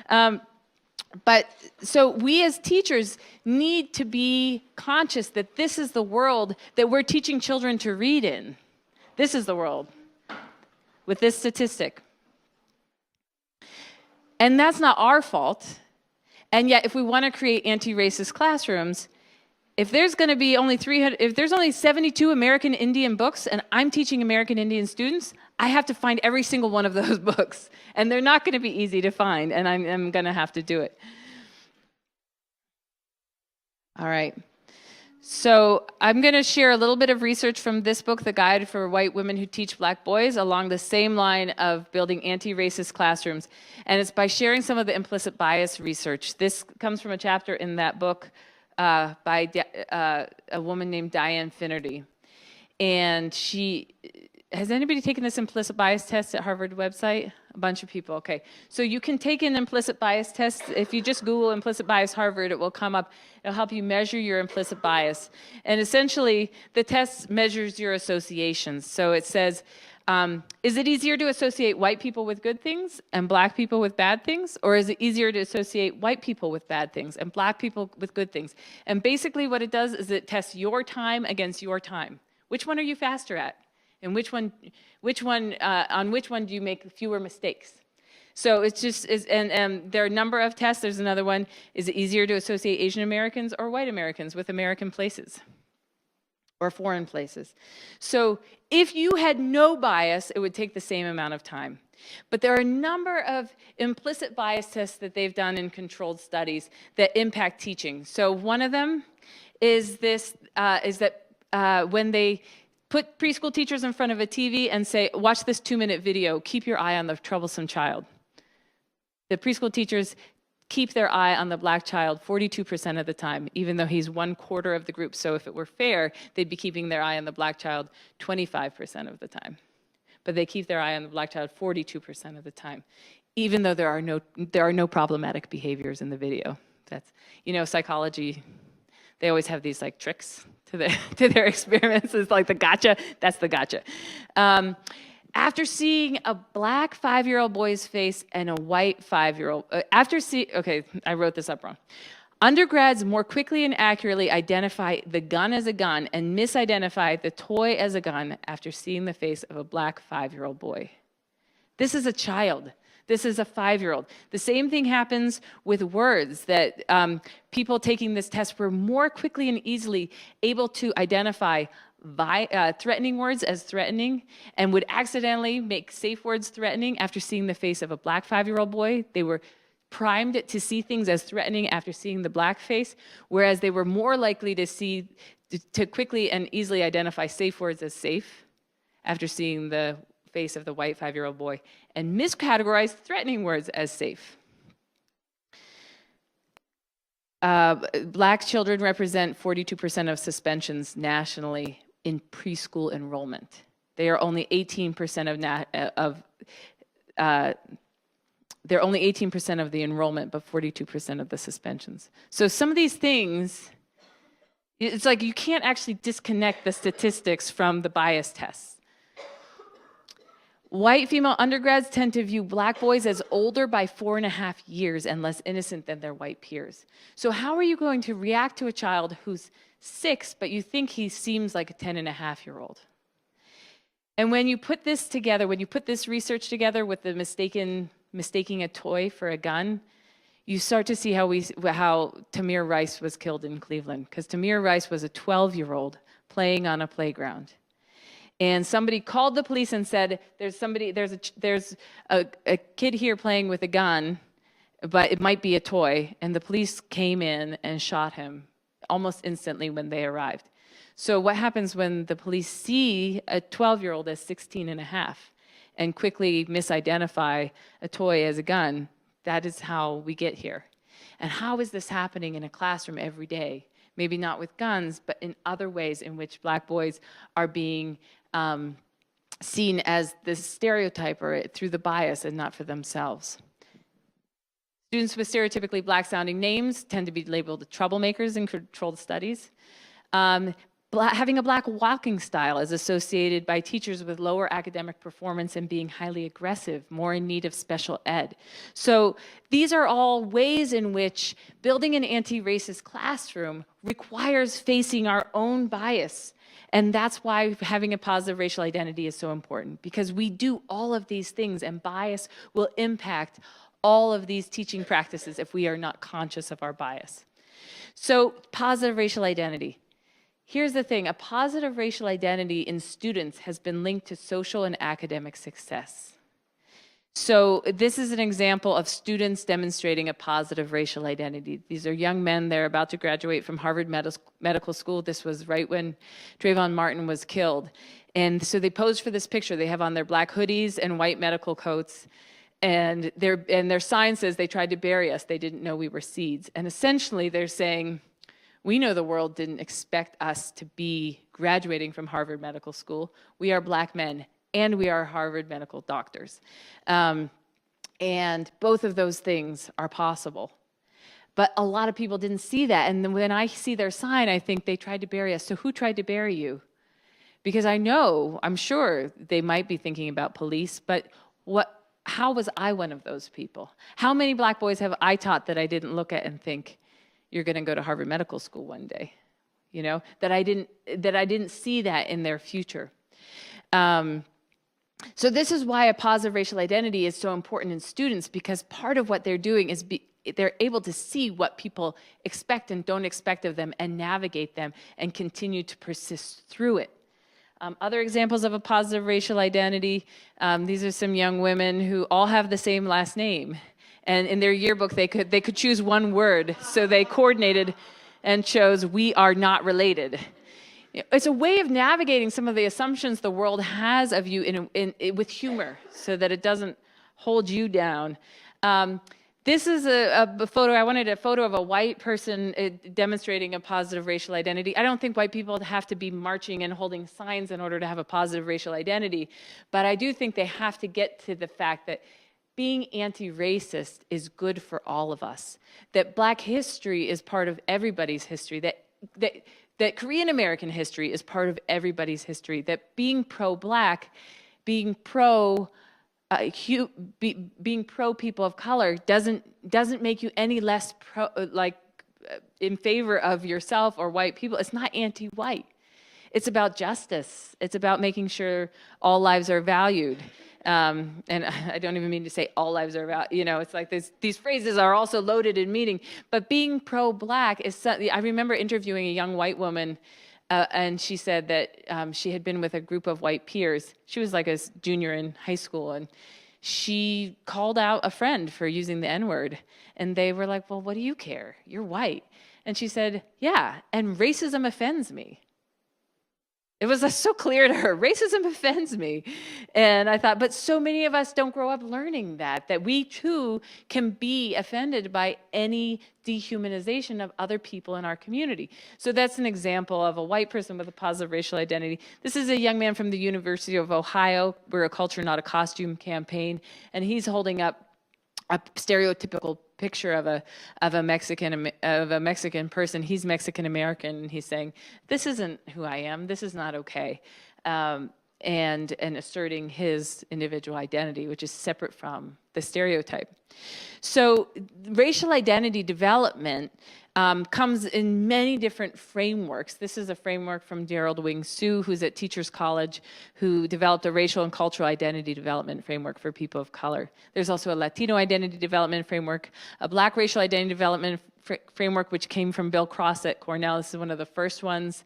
But so we as teachers need to be conscious that this is the world that we're teaching children to read in. This is the world with this statistic. And that's not our fault. And yet, if we want to create anti-racist classrooms, if there's going to be only 72 American Indian books and I'm teaching American Indian students, I have to find every single one of those books. And they're not going to be easy to find, and I'm going to have to do it. All right. So I'm going to share a little bit of research from this book, The Guide for White Women Who Teach Black Boys, along the same line of building anti-racist classrooms. And it's by sharing some of the implicit bias research. This comes from a chapter in that book by a woman named Diane Finnerty. And has anybody taken this implicit bias test at Harvard website? A bunch of people, okay. So you can take an implicit bias test. If you just Google implicit bias Harvard, it will come up. It'll help you measure your implicit bias. And essentially, the test measures your associations. So it says, is it easier to associate white people with good things and black people with bad things? Or is it easier to associate white people with bad things and black people with good things? And basically what it does is it tests your time against your time. Which one are you faster at? And on which one do you make fewer mistakes? So it's just, and there are a number of tests. There's another one. Is it easier to associate Asian Americans or white Americans with American places or foreign places? So if you had no bias, it would take the same amount of time. But there are a number of implicit bias tests that they've done in controlled studies that impact teaching. So one of them is that when they put preschool teachers in front of a TV and say, watch this 2-minute video, keep your eye on the troublesome child. The preschool teachers keep their eye on the black child 42% of the time, even though he's 1/4 of the group. So if it were fair, they'd be keeping their eye on the black child 25% of the time. But they keep their eye on the black child 42% of the time, even though there are no problematic behaviors in the video. That's, psychology, they always have these like tricks to their experiments. It's like the gotcha, that's the gotcha. After seeing a black 5-year-old boy's face and a white 5-year-old, okay, I wrote this up wrong. Undergrads more quickly and accurately identify the gun as a gun and misidentify the toy as a gun after seeing the face of a black 5-year-old boy. This is a child. This is a 5-year-old. The same thing happens with words, that people taking this test were more quickly and easily able to identify threatening words as threatening and would accidentally make safe words threatening after seeing the face of a black 5-year-old boy. They were primed to see things as threatening after seeing the black face, whereas they were more likely to quickly and easily identify safe words as safe after seeing the face of the white 5-year-old boy, and miscategorize threatening words as safe. Black children represent 42% of suspensions nationally in preschool enrollment. They are only 18% they're only 18% of the enrollment, but 42% of the suspensions. So some of these things, it's like you can't actually disconnect the statistics from the bias tests. White female undergrads tend to view black boys as older by 4.5 years and less innocent than their white peers. So how are you going to react to a child who's 6, but you think he seems like a 10.5-year-old? And when you put this together, when you put this research together with the mistaking a toy for a gun, you start to see how Tamir Rice was killed in Cleveland, because Tamir Rice was a 12-year-old playing on a playground. And somebody called the police and said, there's a kid here playing with a gun, but it might be a toy. And the police came in and shot him almost instantly when they arrived. So what happens when the police see a 12-year-old as 16 and a half and quickly misidentify a toy as a gun? That is how we get here. And how is this happening in a classroom every day? Maybe not with guns, but in other ways in which black boys are being seen as the stereotype or through the bias and not for themselves. Students with stereotypically black-sounding names tend to be labeled troublemakers in controlled studies. Having a black walking style is associated by teachers with lower academic performance and being highly aggressive, more in need of special ed. So these are all ways in which building an anti-racist classroom requires facing our own bias. And that's why having a positive racial identity is so important, because we do all of these things and bias will impact all of these teaching practices if we are not conscious of our bias. So positive racial identity. Here's the thing, a positive racial identity in students has been linked to social and academic success. So this is an example of students demonstrating a positive racial identity. These are young men, they're about to graduate from Harvard Medical School. This was right when Trayvon Martin was killed. And so they posed for this picture. They have on their black hoodies and white medical coats. And their sign says, "They tried to bury us. They didn't know we were seeds." And essentially they're saying, we know the world didn't expect us to be graduating from Harvard Medical School. We are black men, and we are Harvard medical doctors. And both of those things are possible. But a lot of people didn't see that. And then when I see their sign, I think they tried to bury us. So who tried to bury you? Because I'm sure they might be thinking about police, but how was I one of those people? How many black boys have I taught that I didn't look at and think, you're going to go to Harvard Medical School one day? You know, that I didn't see that in their future. So this is why a positive racial identity is so important in students, because part of what they're doing is they're able to see what people expect and don't expect of them and navigate them and continue to persist through it. Other examples of a positive racial identity, these are some young women who all have the same last name. And in their yearbook, they could choose one word. So they coordinated and chose, "We are not related." It's a way of navigating some of the assumptions the world has of you with humor, so that it doesn't hold you down. This is a photo. I wanted a photo of a white person demonstrating a positive racial identity. I don't think white people have to be marching and holding signs in order to have a positive racial identity, but I do think they have to get to the fact that being anti-racist is good for all of us, that Black history is part of everybody's history, that Korean American history is part of everybody's history, that being pro-Black being pro being pro people of color doesn't make you any less in favor of yourself or white people. It's not anti-white. It's about justice. It's about making sure all lives are valued. And I don't even mean to say all lives are valued. You know, it's like these phrases are also loaded in meaning. But being pro-black is something. I remember interviewing a young white woman, and she said that she had been with a group of white peers. She was like a junior in high school, and she called out a friend for using the N-word. And they were like, well, what do you care? You're white. And she said, yeah, and racism offends me. It was so clear to her, racism offends me. And I thought, but so many of us don't grow up learning that we too can be offended by any dehumanization of other people in our community. So that's an example of a white person with a positive racial identity. This is a young man from the University of Ohio. We're a Culture, Not a Costume campaign. And he's holding up a stereotypical picture of a Mexican person. He's Mexican American, and he's saying, "This isn't who I am. This is not okay," and asserting his individual identity, which is separate from the stereotype. So, racial identity development comes in many different frameworks. This is a framework from Gerald Wing Sue, who's at Teachers College, who developed a racial and cultural identity development framework for people of color. There's also a Latino identity development framework, a Black racial identity development framework, which came from Bill Cross at Cornell. This is one of the first ones.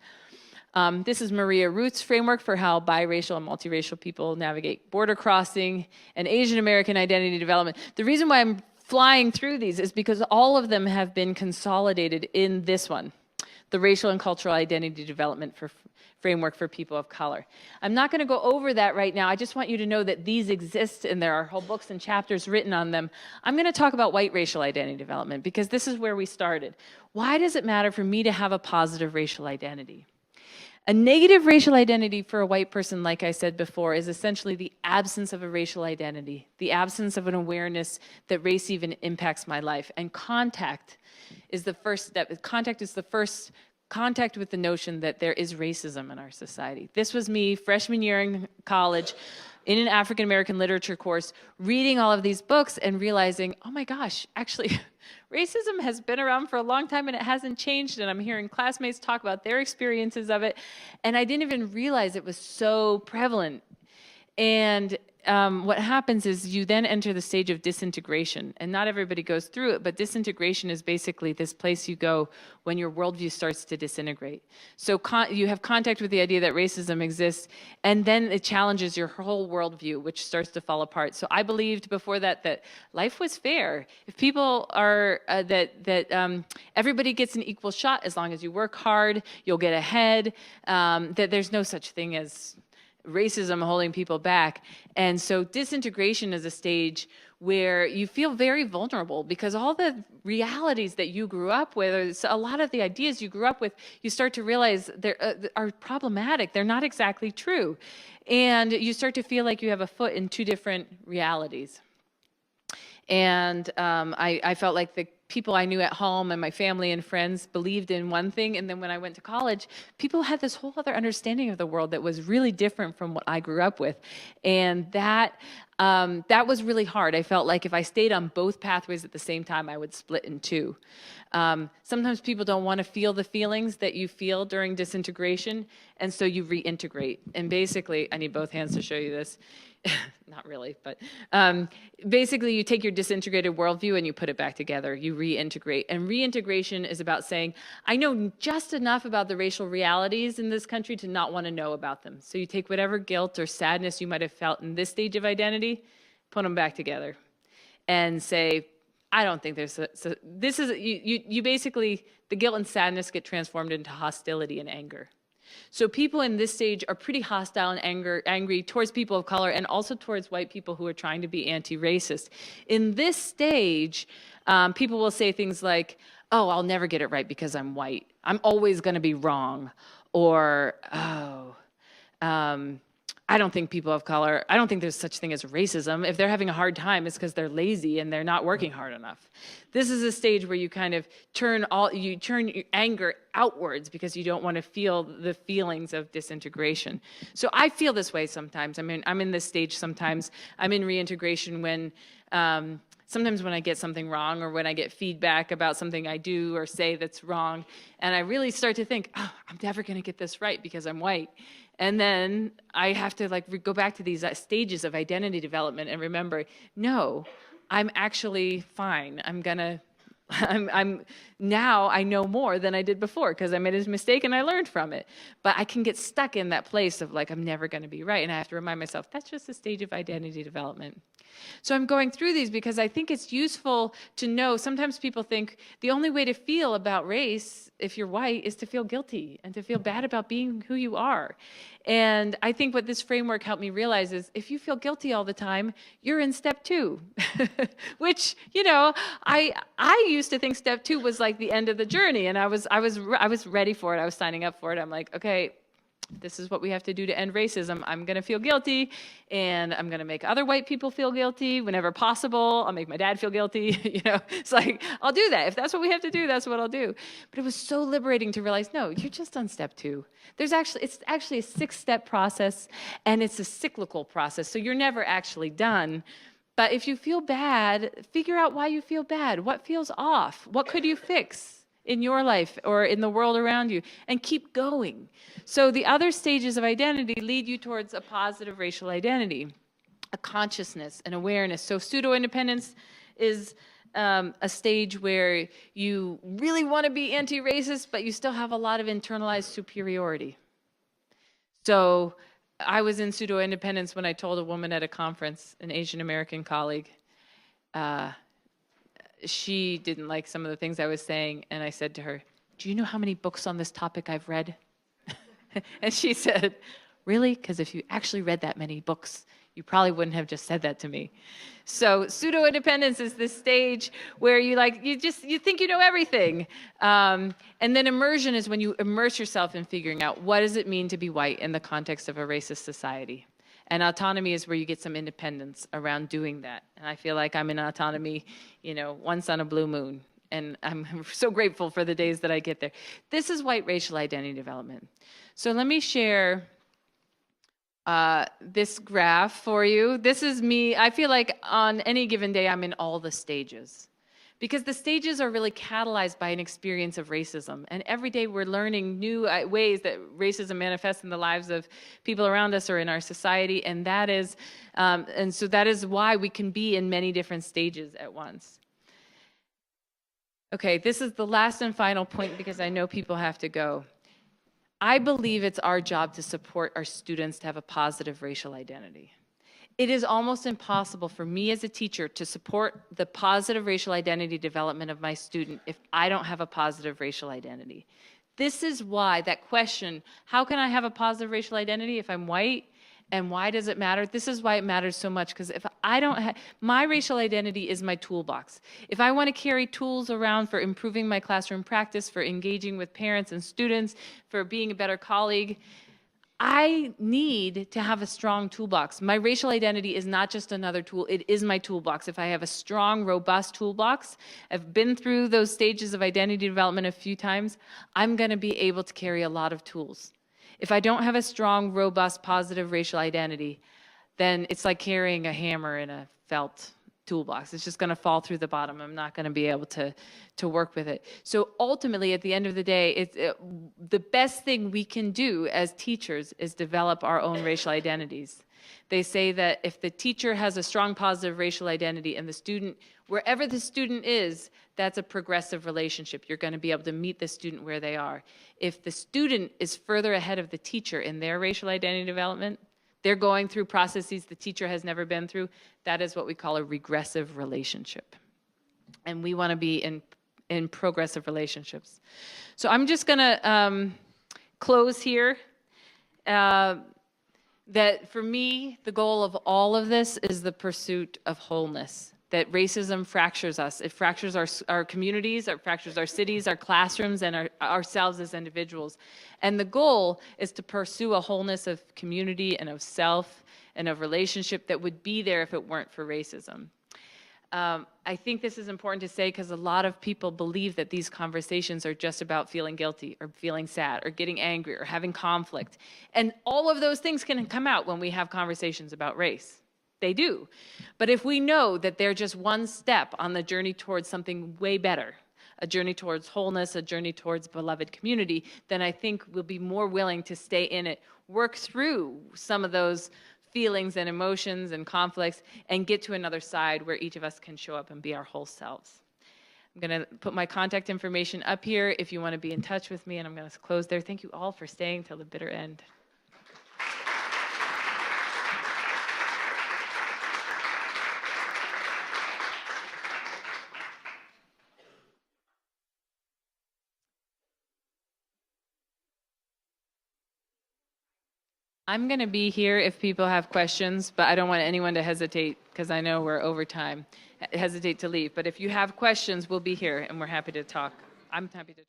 This is Maria Root's framework for how biracial and multiracial people navigate border crossing, and Asian American identity development. The reason why I'm flying through these is because all of them have been consolidated in this one, the Racial and Cultural Identity Development Framework for People of Color. I'm not going to go over that right now. I just want you to know that these exist, and there are whole books and chapters written on them. I'm going to talk about white racial identity development because this is where we started. Why does it matter for me to have a positive racial identity? A negative racial identity for a white person, like I said before, is essentially the absence of a racial identity, the absence of an awareness that race even impacts my life. And contact is the first step. Contact is the first contact with the notion that there is racism in our society. This was me, freshman year in college, in an African American literature course, reading all of these books and realizing, oh my gosh, actually, racism has been around for a long time and it hasn't changed, and I'm hearing classmates talk about their experiences of it, and I didn't even realize it was so prevalent. And what happens is you then enter the stage of disintegration, and not everybody goes through it, but disintegration is basically this place you go when your worldview starts to disintegrate. So you have contact with the idea that racism exists, and then it challenges your whole worldview, which starts to fall apart. So I believed before that life was fair. If people are, everybody gets an equal shot as long as you work hard, you'll get ahead, that there's no such thing as racism holding people back. And so disintegration is a stage where you feel very vulnerable because all the realities that you grew up with, a lot of the ideas you grew up with, you start to realize are problematic. They're not exactly true. And you start to feel like you have a foot in two different realities. And I felt like the people I knew at home and my family and friends believed in one thing, and then when I went to college, people had this whole other understanding of the world that was really different from what I grew up with, and that was really hard. I felt like if I stayed on both pathways at the same time, I would split in two. Sometimes people don't want to feel the feelings that you feel during disintegration, and so you reintegrate. And basically, I need both hands to show you this. Not really, but basically you take your disintegrated worldview and you put it back together. You reintegrate. And reintegration is about saying, I know just enough about the racial realities in this country to not want to know about them. So you take whatever guilt or sadness you might have felt in this stage of identity, put them back together, and say, I don't think there's this is, you basically, the guilt and sadness get transformed into hostility and anger. So people in this stage are pretty hostile and angry towards people of color and also towards white people who are trying to be anti-racist. In this stage, people will say things like, oh, I'll never get it right because I'm white. I'm always going to be wrong. Or, oh, I don't think people of color, I don't think there's such thing as racism. If they're having a hard time, it's because they're lazy and they're not working hard enough. This is a stage where you kind of turn your anger outwards because you don't want to feel the feelings of disintegration. So I feel this way sometimes. I mean, I'm in this stage sometimes. I'm in reintegration when, sometimes when I get something wrong or when I get feedback about something I do or say that's wrong, and I really start to think, oh, I'm never going to get this right because I'm white. And then I have to go back to these stages of identity development and remember, no, I'm actually fine. I'm now I know more than I did before because I made a mistake and I learned from it. But I can get stuck in that place of I'm never going to be right. And I have to remind myself, that's just a stage of identity development. So I'm going through these because I think it's useful to know. Sometimes people think the only way to feel about race, if you're white, is to feel guilty and to feel bad about being who you are. And I think what this framework helped me realize is if you feel guilty all the time, you're in step 2, which, I used to think step 2 was like the end of the journey. And I was ready for it. I was signing up for it. I'm like, okay, this is what we have to do to end racism. I'm going to feel guilty, and I'm going to make other white people feel guilty whenever possible. I'll make my dad feel guilty. It's like, I'll do that. If that's what we have to do, that's what I'll do. But it was so liberating to realize, no, you're just on step 2. It's actually a 6-step process, and it's a cyclical process. So you're never actually done. But if you feel bad, figure out why you feel bad. What feels off? What could you fix in your life or in the world around you, and keep going. So the other stages of identity lead you towards a positive racial identity, a consciousness, an awareness. So pseudo-independence is a stage where you really want to be anti-racist, but you still have a lot of internalized superiority. So I was in pseudo-independence when I told a woman at a conference, an Asian American colleague, she didn't like some of the things I was saying, and I said to her, do you know how many books on this topic I've read? And she said, really? Because if you actually read that many books, you probably wouldn't have just said that to me. So pseudo-independence is this stage where you think you know everything. And then immersion is when you immerse yourself in figuring out what does it mean to be white in the context of a racist society. And autonomy is where you get some independence around doing that. And I feel like I'm in autonomy, once on a blue moon. And I'm so grateful for the days that I get there. This is white racial identity development. So let me share this graph for you. This is me. I feel like on any given day, I'm in all the stages. Because the stages are really catalyzed by an experience of racism. And every day we're learning new ways that racism manifests in the lives of people around us or in our society. And so that is why we can be in many different stages at once. Okay, this is the last and final point because I know people have to go. I believe it's our job to support our students to have a positive racial identity. It is almost impossible for me as a teacher to support the positive racial identity development of my student if I don't have a positive racial identity. This is why that question, how can I have a positive racial identity if I'm white? And why does it matter? This is why it matters so much, because if I don't have, my racial identity is my toolbox. If I want to carry tools around for improving my classroom practice, for engaging with parents and students, for being a better colleague, I need to have a strong toolbox. My racial identity is not just another tool, it is my toolbox. If I have a strong, robust toolbox, I've been through those stages of identity development a few times, I'm going to be able to carry a lot of tools. If I don't have a strong, robust, positive racial identity, then it's like carrying a hammer in a felt toolbox. It's just going to fall through the bottom. I'm not going to be able to work with it. So ultimately, at the end of the day, the best thing we can do as teachers is develop our own racial identities. They say that if the teacher has a strong positive racial identity and the student, wherever the student is, that's a progressive relationship. You're going to be able to meet the student where they are. If the student is further ahead of the teacher in their racial identity development, they're going through processes the teacher has never been through, that is what we call a regressive relationship. And we want to be in progressive relationships. So I'm just going to close here. That for me, the goal of all of this is the pursuit of wholeness. that racism fractures us. It fractures our communities, it fractures our cities, our classrooms, and ourselves as individuals. And the goal is to pursue a wholeness of community and of self and of relationship that would be there if it weren't for racism. I think this is important to say because a lot of people believe that these conversations are just about feeling guilty or feeling sad or getting angry or having conflict. And all of those things can come out when we have conversations about race. They do. But if we know that they're just one step on the journey towards something way better, a journey towards wholeness, a journey towards beloved community, then I think we'll be more willing to stay in it, work through some of those feelings and emotions and conflicts, and get to another side where each of us can show up and be our whole selves. I'm going to put my contact information up here if you want to be in touch with me, and I'm going to close there. Thank you all for staying till the bitter end. I'm going to be here if people have questions, but I don't want anyone to hesitate because I know we're over time. Hesitate to leave. But if you have questions, we'll be here and we're happy to talk. I'm happy to.